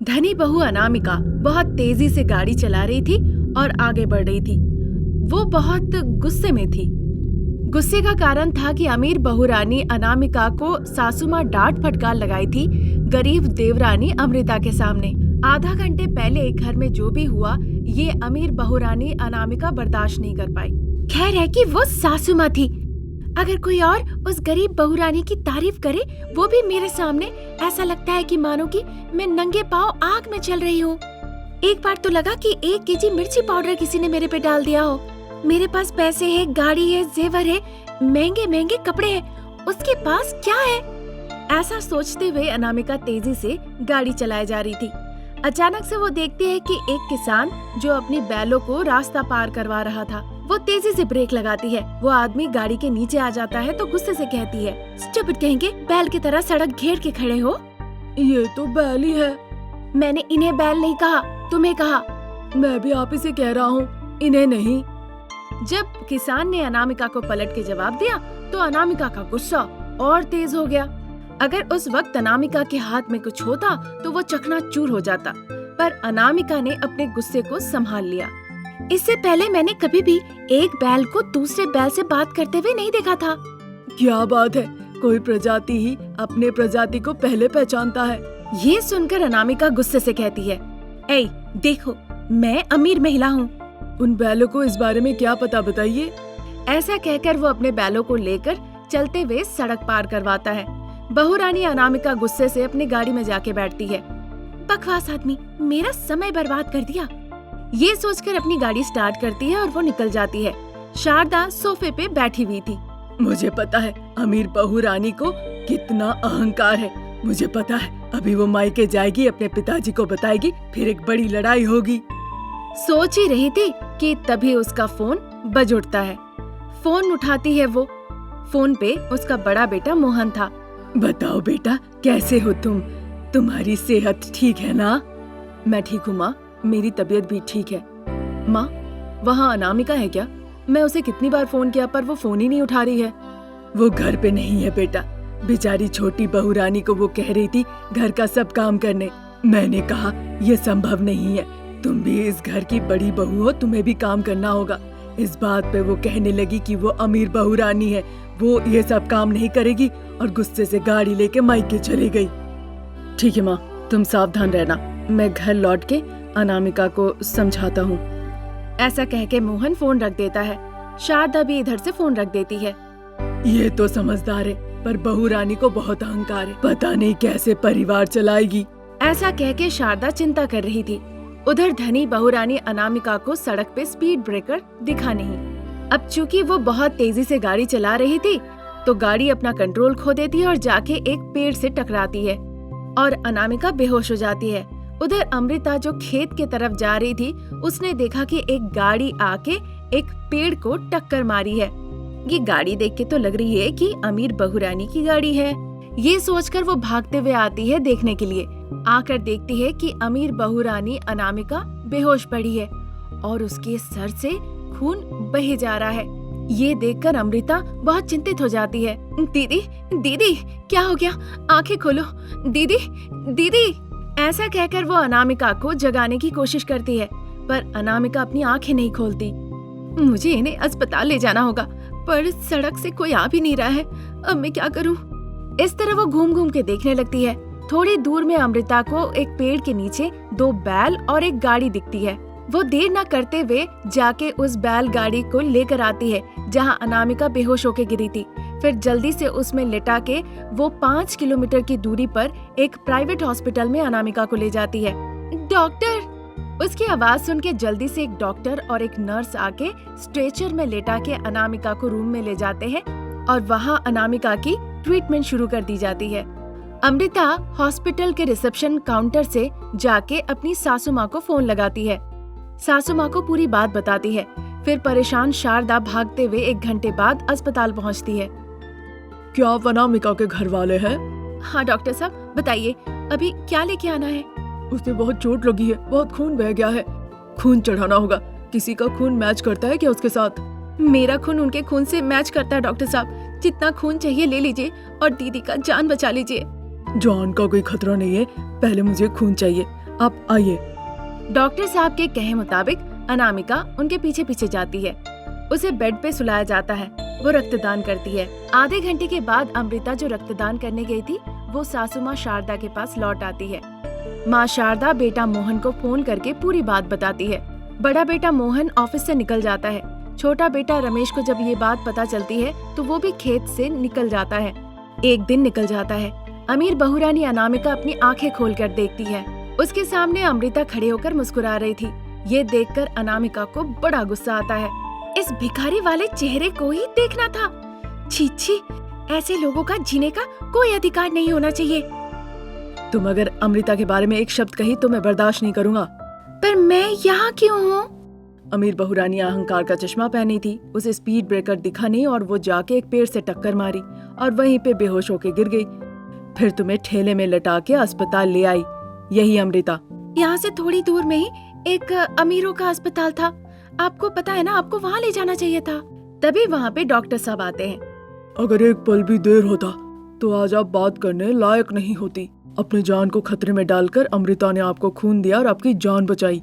धनी बहू अनामिका बहुत तेजी से गाड़ी चला रही थी और आगे बढ़ रही थी। वो बहुत गुस्से में थी। गुस्से का कारण था कि अमीर बहू रानी अनामिका को सासू माँ डांट फटकार लगाई थी गरीब देवरानी अमृता के सामने। आधा घंटे पहले घर में जो भी हुआ ये अमीर बहू रानी अनामिका बर्दाश्त नहीं कर पाई। खैर है कि वो सासू माँ थी, अगर कोई और उस गरीब बहू रानी की तारीफ करे वो भी मेरे सामने, ऐसा लगता है कि मानो कि मैं नंगे पांव आग में चल रही हूँ। एक बार तो लगा कि 1 केजी मिर्ची पाउडर किसी ने मेरे पे डाल दिया हो। मेरे पास पैसे है, गाड़ी है, जेवर है, महंगे महंगे कपड़े हैं, उसके पास क्या है? ऐसा सोचते हुए अनामिका तेजी से गाड़ी चलाए जा रही थी। अचानक से वो देखती है कि एक किसान जो अपनी बैलों को रास्ता पार करवा रहा था, वो तेजी से ब्रेक लगाती है। वो आदमी गाड़ी के नीचे आ जाता है तो गुस्से से कहती है, स्टूपिड कहेंगे, बैल की तरह सड़क घेर के खड़े हो। ये तो बैल ही है। मैंने इन्हें बैल नहीं कहा, तुम्हें कहा। मैं भी आप ही से कह रहा हूँ, इन्हें नहीं। जब किसान ने अनामिका को पलट के जवाब दिया तो अनामिका का गुस्सा और तेज हो गया। अगर उस वक्त अनामिका के हाथ में कुछ होता तो वो चकनाचूर हो जाता, पर अनामिका ने अपने गुस्से को संभाल लिया। इससे पहले मैंने कभी भी एक बैल को दूसरे बैल से बात करते हुए नहीं देखा था। क्या बात है, कोई प्रजाति ही अपने प्रजाति को पहले पहचानता है। ये सुनकर अनामिका गुस्से से कहती है, ऐ देखो, मैं अमीर महिला हूँ। उन बैलों को इस बारे में क्या पता, बताइए। ऐसा कहकर वो अपने बैलों को लेकर चलते हुए सड़क पार करवाता है। बहू रानी अनामिका गुस्से से अपनी गाड़ी में जाके बैठती है। बकवास आदमी, मेरा समय बर्बाद कर दिया। ये सोचकर अपनी गाड़ी स्टार्ट करती है और वो निकल जाती है। शारदा सोफे पे बैठी हुई थी। मुझे पता है अमीर बहू रानी को कितना अहंकार है। मुझे पता है अभी वो मायके जाएगी, अपने पिताजी को बताएगी, फिर एक बड़ी लड़ाई होगी। सोच ही रही थी कि तभी उसका फोन बज उठता है। फोन उठाती है वो। फोन पे उसका बड़ा बेटा मोहन था। बताओ बेटा, कैसे हो तुम? तुम्हारी सेहत ठीक है ना? मैं ठीक हूँ माँ, मेरी तबीयत भी ठीक है। माँ, वहाँ अनामिका है क्या? मैं उसे कितनी बार फोन किया पर वो फोन ही नहीं उठा रही है। वो घर पे नहीं है बेटा, बेचारी छोटी बहू रानी को वो कह रही थी घर का सब काम करने। मैंने कहा ये संभव नहीं है, तुम भी इस घर की बड़ी बहू हो, तुम्हें भी काम करना होगा। इस बात पे वो कहने लगी कि वो अमीर बहू रानी है, वो ये सब काम नहीं करेगी, और गुस्से से गाड़ी लेके मायके चली गई। ठीक है माँ, तुम सावधान रहना, मैं घर लौट के अनामिका को समझाता हूँ। ऐसा कह के मोहन फोन रख देता है। शारदा भी इधर से फोन रख देती है। ये तो समझदार है, पर बहू रानी को बहुत अहंकार है, पता नहीं कैसे परिवार चलाएगी। ऐसा कह के शारदा चिंता कर रही थी। उधर धनी बहू रानी अनामिका को सड़क पे स्पीड ब्रेकर दिखा नहीं। अब चूंकि वो बहुत तेजी से गाड़ी चला रही थी तो गाड़ी अपना कंट्रोल खो देती है और जाके एक पेड़ से टकराती है और अनामिका बेहोश हो जाती है। उधर अमृता जो खेत के तरफ जा रही थी, उसने देखा कि एक गाड़ी आके एक पेड़ को टक्कर मारी है। ये गाड़ी देख के तो लग रही है कि अमीर बहू रानी की गाड़ी है। ये सोचकर वो भागते हुए आती है देखने के लिए। आकर देखती है कि अमीर बहू रानी अनामिका बेहोश पड़ी है और उसके सर से खून बहे जा रहा है। ये देखकर अमृता बहुत चिंतित हो जाती है। दीदी, दीदी, क्या हो गया? आंखें खोलो, दीदी, दीदी। ऐसा कहकर वो अनामिका को जगाने की कोशिश करती है, पर अनामिका अपनी आंखें नहीं खोलती। मुझे इन्हें अस्पताल ले जाना होगा, पर सड़क से कोई आ भी नहीं रहा है। अब मैं क्या करूं? इस तरह वो घूम घूम के देखने लगती है। थोड़ी दूर में अमृता को एक पेड़ के नीचे 2 बैल और एक गाड़ी दिखती है। वो देर न करते हुए जाके उस बैल गाड़ी को लेकर आती है जहां अनामिका बेहोश होकर गिरी थी। फिर जल्दी से उसमें लेटा के वो 5 किलोमीटर की दूरी पर एक प्राइवेट हॉस्पिटल में अनामिका को ले जाती है। डॉक्टर! उसकी आवाज सुन के जल्दी से एक डॉक्टर और एक नर्स आके स्ट्रेचर में लेटा के अनामिका को रूम में ले जाते हैं और वहाँ अनामिका की ट्रीटमेंट शुरू कर दी जाती है। अमृता हॉस्पिटल के रिसेप्शन काउंटर से जाके अपनी सासू माँ को फोन लगाती है। सासू माँ को पूरी बात बताती है। फिर परेशान शारदा भागते हुए 1 घंटे बाद अस्पताल पहुँचती है। क्या आप अनामिका के घर वाले हैं? हाँ डॉक्टर साहब, बताइए अभी क्या लेके आना है? उसे बहुत चोट लगी है, बहुत खून बह गया है। खून चढ़ाना होगा। किसी का खून मैच करता है क्या उसके साथ? मेरा खून उनके खून से मैच करता है डॉक्टर साहब। जितना खून चाहिए ले लीजिए और दीदी का जान बचा लीजिए। जान का कोई खतरा नहीं है, पहले मुझे खून चाहिए। आप आइए। डॉक्टर साहब के कहे मुताबिक अनामिका उनके पीछे पीछे जाती है। उसे बेड पे सुलाया जाता है। वो रक्तदान करती है। आधे घंटे के बाद अमृता जो रक्तदान करने गई थी, वो सासू माँ शारदा के पास लौट आती है। माँ शारदा बेटा मोहन को फोन करके पूरी बात बताती है। बड़ा बेटा मोहन ऑफिस से निकल जाता है। छोटा बेटा रमेश को जब ये बात पता चलती है तो वो भी खेत से निकल जाता है। एक दिन निकल जाता है। अमीर बहुरानी अनामिका अपनी आंखें खोलकर देखती है। उसके सामने अमृता खड़े होकर मुस्कुरा रही थी। ये देखकर अनामिका को बड़ा गुस्सा आता है। इस भिखारी वाले चेहरे को ही देखना था। छी छी, ऐसे लोगों का जीने का कोई अधिकार नहीं होना चाहिए। तुम अगर अमृता के बारे में एक शब्द कही तो मैं बर्दाश्त नहीं करूँगा। पर मैं यहाँ क्यों हूँ? अमीर बहुरानी अहंकार का चश्मा पहनी थी। उसे स्पीड ब्रेकर दिखा नहीं और वो जाके एक पेड़ से टक्कर मारी और वहीं पे बेहोश होके गिर गई। फिर तुम्हें ठेले में लटा के अस्पताल ले आई। यही अमृता। यहाँ से थोड़ी दूर में ही एक अमीरों का अस्पताल था। आपको पता है ना, आपको वहाँ ले जाना चाहिए था। तभी वहाँ पे डॉक्टर साहब आते हैं। अगर एक पल भी देर होता तो आज आप बात करने लायक नहीं होती। अपनी जान को खतरे में डालकर अमृता ने आपको खून दिया और आपकी जान बचाई।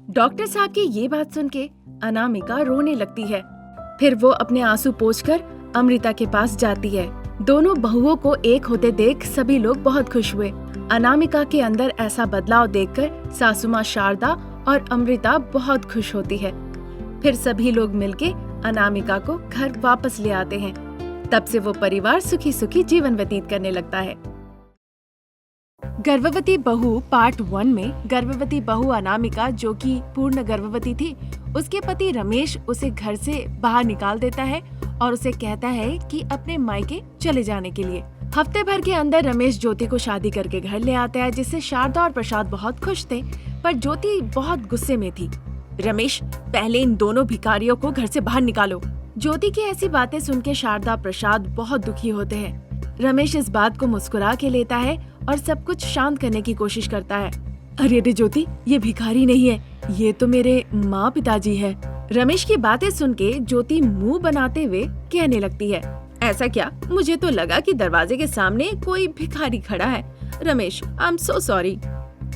डॉक्टर साहब की ये बात सुन के अनामिका रोने लगती है। फिर वो अपने आंसू पोंछकर अमृता के पास जाती है। दोनों बहुओं को एक होते देख सभी लोग बहुत खुश हुए। अनामिका के अंदर ऐसा बदलाव देखकर सासू माँ शारदा और अमृता बहुत खुश होती है। फिर सभी लोग मिलके अनामिका को घर वापस ले आते हैं। तब से वो परिवार सुखी सुखी जीवन व्यतीत करने लगता है। गर्भवती बहू पार्ट 1 में गर्भवती बहू अनामिका, जो कि पूर्ण गर्भवती थी, उसके पति रमेश उसे घर से बाहर निकाल देता है और उसे कहता है कि अपने मायके चले जाने के लिए। हफ्ते भर के अंदर रमेश ज्योति को शादी करके घर ले आता है, जिससे शारदा और प्रसाद बहुत खुश थे, पर ज्योति बहुत गुस्से में थी। रमेश, पहले इन दोनों भिखारियों को घर से बाहर निकालो। ज्योति की ऐसी बातें सुन के शारदा प्रसाद बहुत दुखी होते हैं। रमेश इस बात को मुस्कुरा के लेता है और सब कुछ शांत करने की कोशिश करता है। अरे ज्योति, ये भिखारी नहीं है, ये तो मेरे माँ पिताजी है। रमेश की बातें सुन के ज्योति मुंह बनाते हुए कहने लगती है, ऐसा क्या? मुझे तो लगा कि दरवाजे के सामने कोई भिखारी खड़ा है। Ramesh, I am so sorry.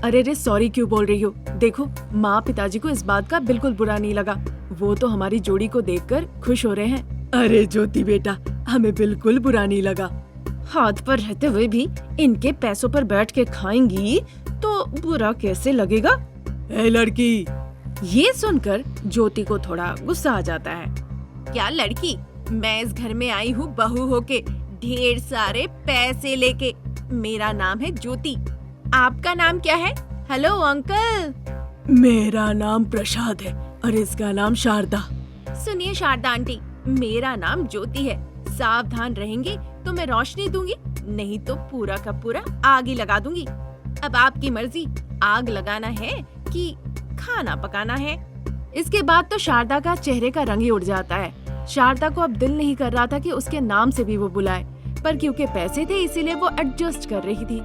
अरे सॉरी क्यों बोल रही हो? देखो, माँ पिताजी को इस बात का बिल्कुल बुरा नहीं लगा। वो तो हमारी जोड़ी को देखकर खुश हो रहे हैं। अरे ज्योति बेटा, हमें बिल्कुल बुरा नहीं लगा। हाथ पर रहते हुए भी इनके पैसों पर बैठ के खाएंगी तो बुरा कैसे लगेगा? ए लड़की! ये सुनकर ज्योति को थोड़ा गुस्सा आ जाता है। क्या लड़की? मैं इस घर में आई हूँ बहू होके, ढेर सारे पैसे लेके। मेरा नाम है ज्योति। आपका नाम क्या है? Hello uncle. मेरा नाम प्रसाद है और इसका नाम शारदा। सुनिए शारदा आंटी, मेरा नाम ज्योति है। सावधान रहेंगे तो मैं रोशनी दूंगी, नहीं तो पूरा का पूरा आग ही लगा दूंगी। अब आपकी मर्जी, आग लगाना है कि खाना पकाना है। इसके बाद तो शारदा का चेहरे का रंग ही उड़ जाता है। शारदा को अब दिल नहीं कर रहा था कि उसके नाम से भी वो बुलाए, पर क्योंकि पैसे थे इसीलिए वो एडजस्ट कर रही थी।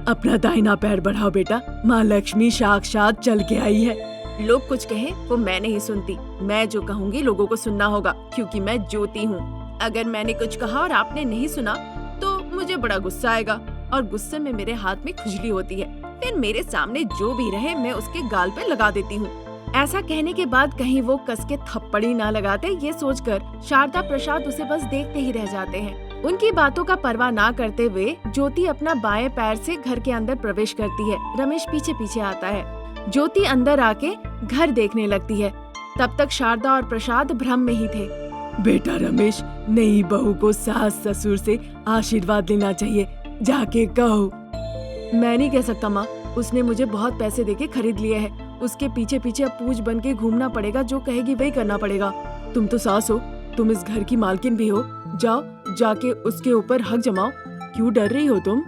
अपना दाहिना पैर बढ़ाओ बेटा, माँ लक्ष्मी साक्षात चल के आई है। लोग कुछ कहे वो मैं नहीं सुनती। मैं जो कहूँगी लोगों को सुनना होगा, क्योंकि मैं ज्योति हूँ। अगर मैंने कुछ कहा और आपने नहीं सुना तो मुझे बड़ा गुस्सा आएगा और गुस्से में मेरे हाथ में खुजली होती है। फिर मेरे सामने जो भी रहे मैं उसके गाल पे लगा देती हूँ। ऐसा कहने के बाद कहीं वो कस के थप्पड़ी ना लगाते, ये सोचकर शारदा प्रसाद उसे बस देखते ही रह जाते हैं। उनकी बातों का परवाह ना करते हुए ज्योति अपना बाएं पैर से घर के अंदर प्रवेश करती है। रमेश पीछे पीछे आता है। ज्योति अंदर आके घर देखने लगती है। तब तक शारदा और प्रसाद भ्रम में ही थे। बेटा रमेश, नई बहू को सास ससुर से आशीर्वाद लेना चाहिए, जाके कहो। मैं नहीं कह सकता माँ, उसने मुझे बहुत पैसे देके खरीद लिए है। उसके पीछे पीछे अब पूछ बन के घूमना पड़ेगा, जो कहेगी वही करना पड़ेगा। तुम तो सास हो, तुम इस घर की मालकिन भी हो। जाओ, जाके उसके ऊपर हक जमाओ। क्यों डर रही हो तुम?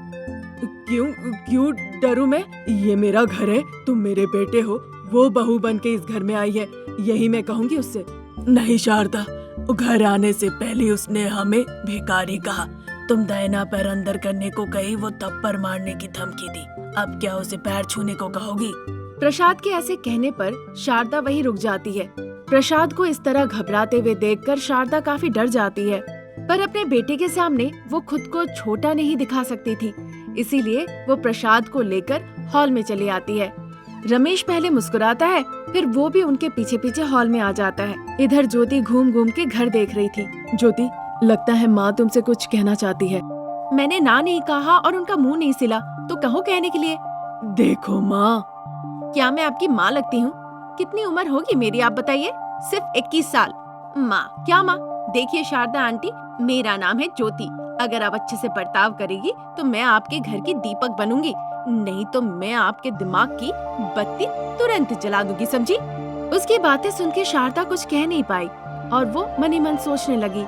क्यों डरूं मैं? ये मेरा घर है, तुम मेरे बेटे हो। वो बहू बन के इस घर में आई है, यही मैं कहूँगी उससे। नहीं शारदा, घर आने से पहले उसने हमें भिखारी कहा। तुम दाहिना पैर अंदर करने को कही, वो थप्पड़ मारने की धमकी दी। अब क्या उसे पैर छूने को कहोगी? प्रसाद के ऐसे कहने पर शारदा वहीं रुक जाती है। प्रसाद को इस तरह घबराते हुए देखकर शारदा काफी डर जाती है, पर अपने बेटे के सामने वो खुद को छोटा नहीं दिखा सकती थी। इसीलिए वो प्रसाद को लेकर हॉल में चली आती है। रमेश पहले मुस्कुराता है, फिर वो भी उनके पीछे पीछे हॉल में आ जाता है। इधर ज्योति घूम घूम के घर देख रही थी। ज्योति, लगता है माँ तुमसे कुछ कहना चाहती है। मैंने ना नहीं कहा और उनका मुंह नहीं सिला, तो कहो कहने के लिए। देखो माँ, क्या मैं आपकी माँ लगती हूँ? कितनी उम्र होगी मेरी आप बताइए? सिर्फ 21 साल। माँ? क्या माँ? देखिए शारदा आंटी, मेरा नाम है ज्योति। अगर आप अच्छे से बर्ताव करेगी तो मैं आपके घर की दीपक बनूंगी, नहीं तो मैं आपके दिमाग की बत्ती तुरंत जला दूंगी, समझी? उसकी बातें सुन के शारदा कुछ कह नहीं पाई और वो मन ही मन सोचने लगी,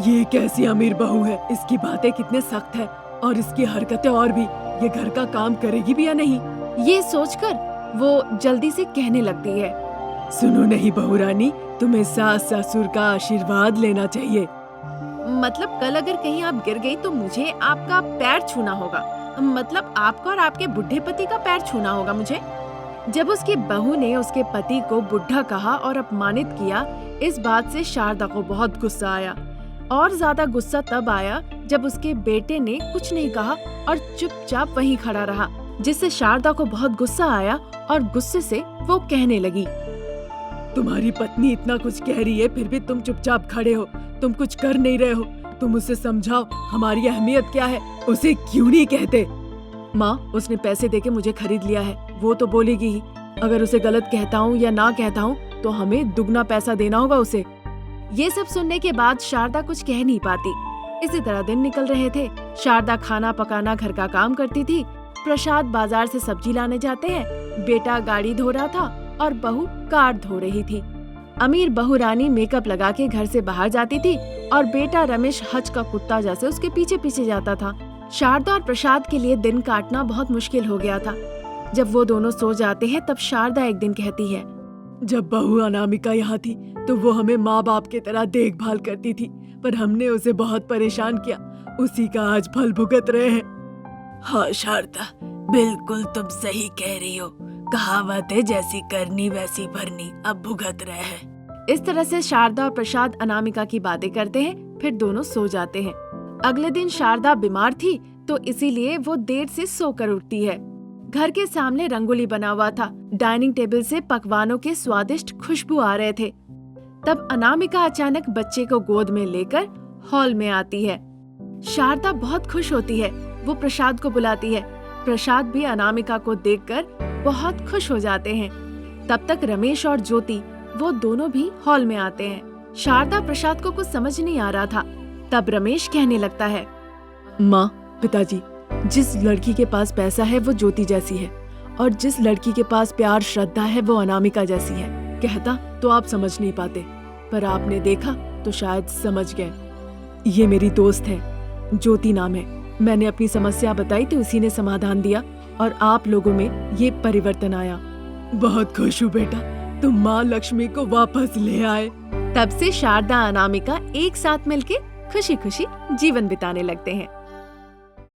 ये कैसी अमीर बहू है, इसकी बातें कितने सख्त है और इसकी हरकतें और भी, ये घर का काम करेगी भी या नहीं। ये सोचकर वो जल्दी से कहने लगती है, सुनो नहीं बहू रानी, तुम्हें सास ससुर का आशीर्वाद लेना चाहिए। मतलब कल अगर कहीं आप गिर गई तो मुझे आपका पैर छूना होगा, मतलब आपका और आपके बुढ़े पति का पैर छूना होगा मुझे। जब उसकी बहू ने उसके पति को बुढ़ा कहा और अपमानित किया, इस बात से शारदा को बहुत गुस्सा आया। और ज्यादा गुस्सा तब आया जब उसके बेटे ने कुछ नहीं कहा और चुपचाप वहीं खड़ा रहा, जिससे शारदा को बहुत गुस्सा आया और गुस्से से वो कहने लगी, तुम्हारी पत्नी इतना कुछ कह रही है, फिर भी तुम चुपचाप खड़े हो, तुम कुछ कर नहीं रहे हो। तुम उसे समझाओ हमारी अहमियत क्या है, उसे क्यों नहीं कहते। माँ, उसने पैसे देके मुझे खरीद लिया है, वो तो बोलेगी ही। अगर उसे गलत कहता हूँ या ना कहता हूँ तो हमें दुगना पैसा देना होगा उसे। ये सब सुनने के बाद शारदा कुछ कह नहीं पाती। इसी तरह दिन निकल रहे थे। शारदा खाना पकाना, घर का काम करती थी। प्रसाद बाजार से सब्जी लाने जाते हैं। बेटा गाड़ी धो रहा था और बहू कार धो रही थी। अमीर बहू रानी मेकअप लगा के घर से बाहर जाती थी और बेटा रमेश हज का कुत्ता जैसे उसके पीछे पीछे जाता था। शारदा और प्रसाद के लिए दिन काटना बहुत मुश्किल हो गया था। जब वो दोनों सो जाते हैं तब शारदा एक दिन कहती है, जब बहू अनामिका यहाँ थी तो वो हमें माँ बाप की तरह देखभाल करती थी, पर हमने उसे बहुत परेशान किया, उसी का आज फल भुगत रहे हैं। हाँ शारदा, बिल्कुल तुम सही कह रही हो, कहावत है जैसी करनी वैसी भरनी, अब भुगत रहे हैं। इस तरह से शारदा और प्रसाद अनामिका की बातें करते हैं, फिर दोनों सो जाते हैं। अगले दिन शारदा बीमार थी तो इसीलिए वो देर से सोकर उठती है। घर के सामने रंगोली बना हुआ था। डाइनिंग टेबल से पकवानों के स्वादिष्ट खुशबू आ रहे थे। तब अनामिका अचानक बच्चे को गोद में लेकर हॉल में आती है। शारदा बहुत खुश होती है। वो प्रसाद को बुलाती है। प्रसाद भी अनामिका को देखकर बहुत खुश हो जाते हैं। तब तक रमेश और ज्योति वो दोनों भी हॉल में आते हैं। शारदा प्रसाद को कुछ समझ नहीं आ रहा था। तब रमेश कहने लगता है, माँ, पिताजी, जिस लड़की के पास पैसा है वो ज्योति जैसी है और जिस लड़की के पास प्यार श्रद्धा है वो अनामिका जैसी है। कहता तो आप समझ नहीं पाते, पर आपने देखा तो शायद समझ गए। ये मेरी दोस्त है, ज्योति नाम है। मैंने अपनी समस्या बताई तो उसी ने समाधान दिया और आप लोगों में ये परिवर्तन आया। बहुत खुश हूँ बेटा, तुम माँ लक्ष्मी को वापस ले आए। तब से शारदा अनामिका एक साथ मिलके खुशी खुशी जीवन बिताने लगते हैं।